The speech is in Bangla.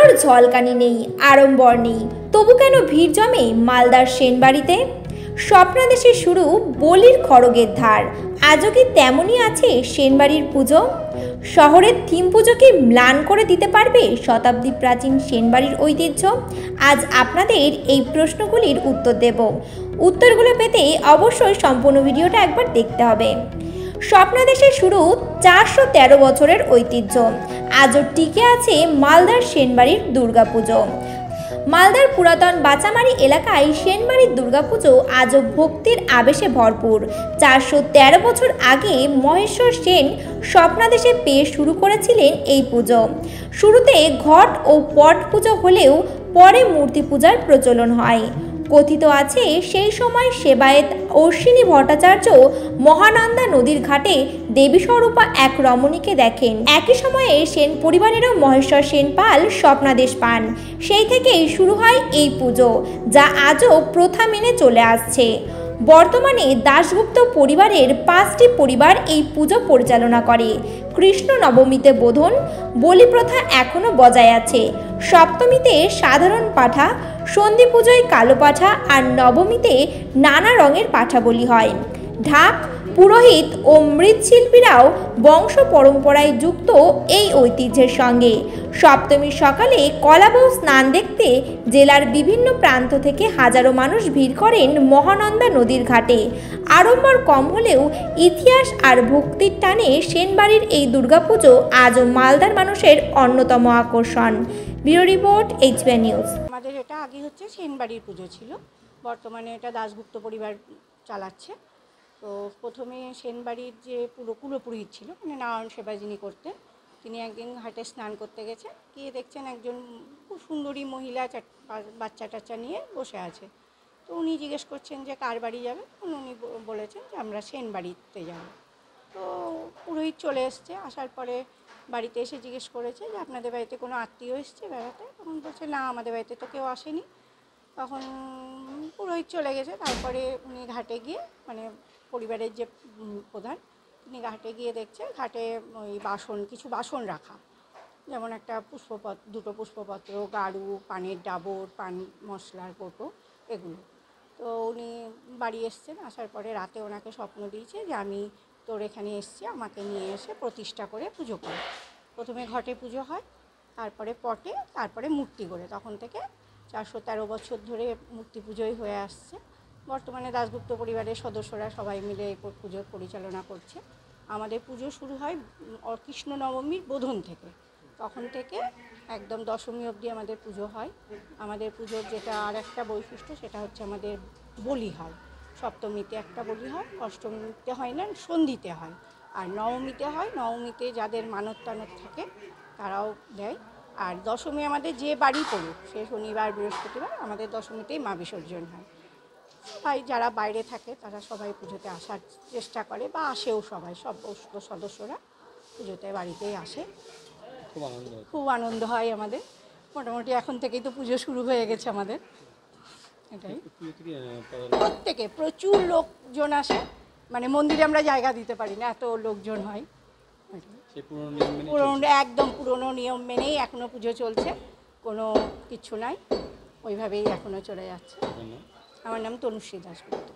পুজোর ঝলকানি নেই, আড়ম্বর নেই, তবু কেন ভিড় জমে মালদার সেনবাড়িতে? স্বপ্নাদেশে শুরু বলির খড়গের ধার, আজও কি তেমনই আছে সেনবাড়ির পুজো? শহরের থিম পুজোকে ম্লান করে দিতে পারবে শতাব্দী প্রাচীন সেনবাড়ির ঐতিহ্য? আজ আপনাদের এই প্রশ্নগুলির উত্তর দেব। উত্তরগুলো পেতে অবশ্যই সম্পূর্ণ ভিডিওটা একবার দেখতে হবে। স্বপ্নাদেশে শুরু 413 বছরের ঐতিহ্য, আজও টিকে আছে মালদার সেনবাড়ির দুর্গাপুজো। মালদার পুরাতন বাচামারি এলাকায় সেনবাড়ির দুর্গাপুজো আজও ভক্তির আবেশে ভরপুর। 413 বছর আগে মহেশ্বর সেন স্বপ্নাদেশে পেয়ে শুরু করেছিলেন এই পুজো। শুরুতে ঘট ও পট পুজো হলেও পরে মূর্তি পূজার প্রচলন হয়। কথিত আছে সেই সময় সেবায়েত অশ্বিনী ভট্টাচার্য মহানন্দা নদীর ঘাটে দেবী স্বরূপা এক রমণীকে দেখেন। একই সময়ে সেন পরিবারেরও মহেশ্বর সেন পাল স্বপ্নাদেশ পান। সেই থেকেই শুরু হয় এই পুজো, যা আজও প্রথা মেনে চলে আসছে। বর্তমানে দাশগুপ্ত পরিবারের 5টি পরিবার এই পুজো পরিচালনা করে। কৃষ্ণ নবমীতে বোধন, বলি প্রথা এখনও বজায় আছে। সপ্তমীতে সাধারণ পাঠা, সন্ধি পুজোয় কালো পাঠা আর নবমীতে নানা রঙের পাঠা বলি হয়। ঢাক, পুরোহিত ও মৃৎশিল্পীরাও বংশ পরম্পরায় যুক্ত এই ঐতিহ্যের সঙ্গে। সপ্তমীর সকালে কলাবউ স্নান দেখতে জেলার বিভিন্ন প্রান্ত থেকে হাজারো মানুষ ভিড় করেন মহানন্দা নদীর ঘাটে। আড়ম্বর কম হলেও ইতিহাস আর ভক্তির টানে সেনবাড়ির এই দুর্গাপুজো আজও মালদার মানুষের অন্যতম আকর্ষণ। Bureau report, HBN news. আমাদের এটা আগে হচ্ছে সেনবাড়ির পুজো ছিল, বর্তমানে এটা দাশগুপ্ত পরিবার চালাচ্ছে। তো প্রথমে সেনবাড়ির যে কুলপুরোহিত ছিল, মানে নারায়ণ সেবা যিনি করতেন, তিনি একদিন ঘাটে স্নান করতে গেছেন, গিয়ে দেখছেন একজন খুব সুন্দরী মহিলা বাচ্চা টাচ্চা নিয়ে বসে আছে। তো উনি জিজ্ঞেস করছেন যে কার বাড়ি যাবে, উনি বলেছেন যে আমরা সেনবাড়িতে যাব। তো পুরোহিত চলে এসছে, আসার পরে বাড়িতে এসে জিজ্ঞেস করেছে যে আপনাদের বাড়িতে কোনো আত্মীয় এসছে বেড়াতে? তখন বলছে না, আমাদের বাড়িতে তো কেউ আসেনি। তখন পুরোহিত চলে গেছে। তারপরে উনি ঘাটে গিয়ে, মানে পরিবারের যে প্রধান, তিনি ঘাটে গিয়ে দেখছে ঘাটে ওই কিছু বাসন রাখা, যেমন একটা দুটো পুষ্পপত্র, গাড়ু, পানের ডাবর, পান মশলার কৌটো, এগুলো। তো উনি বাড়ি এসছেন, আসার পরে রাতে ওনাকে স্বপ্ন দিয়েছে যে আমি তোর এখানে এসছি, আমাকে নিয়ে এসে প্রতিষ্ঠা করে পুজো করে। প্রথমে ঘটে পুজো হয়, তারপরে পটে, তারপরে মূর্তি করে। তখন থেকে 413 বছর ধরে মূর্তি পুজোই হয়ে আসছে। বর্তমানে দাশগুপ্ত পরিবারের সদস্যরা সবাই মিলে এই পুজোর পরিচালনা করছে। আমাদের পুজো শুরু হয় কৃষ্ণ নবমীর বোধন থেকে, তখন থেকে একদম দশমী অবধি আমাদের পুজো হয়। আমাদের পুজোর যেটা আর একটা বৈশিষ্ট্য, সেটা হচ্ছে আমাদের বলি হয়। সপ্তমীতে একটা বলি হয়, অষ্টমীতে হয় না, সন্ধিতে হয়, আর নবমীতে হয়। নবমীতে যাদের মানত টানত থাকে তারাও দেয়। আর দশমী আমাদের যে বাড়ি পড়ুক, সে শনিবার বৃহস্পতিবার, আমাদের দশমীতেই মা বিসর্জন হয়। সবাই যারা বাইরে থাকে তারা সবাই পুজোতে আসার চেষ্টা করে, বা আসেও সবাই, সব সদস্যরা পুজোতে বাড়িতেই আসে। খুব আনন্দ হয় আমাদের। মোটামুটি এখন থেকেই তো পুজো শুরু হয়ে গেছে আমাদের। এটাই, প্রত্যেকে প্রচুর লোকজন আসে, মানে মন্দিরে আমরা জায়গা দিতে পারি না, এত লোকজন হয়। একদম পুরনো নিয়ম মেনেই এখনও পুজো চলছে, কোনো কিছু নাই, ওইভাবেই এখনও চলে যাচ্ছে। আমার নাম তনুশ্রী দাশগুপ্ত।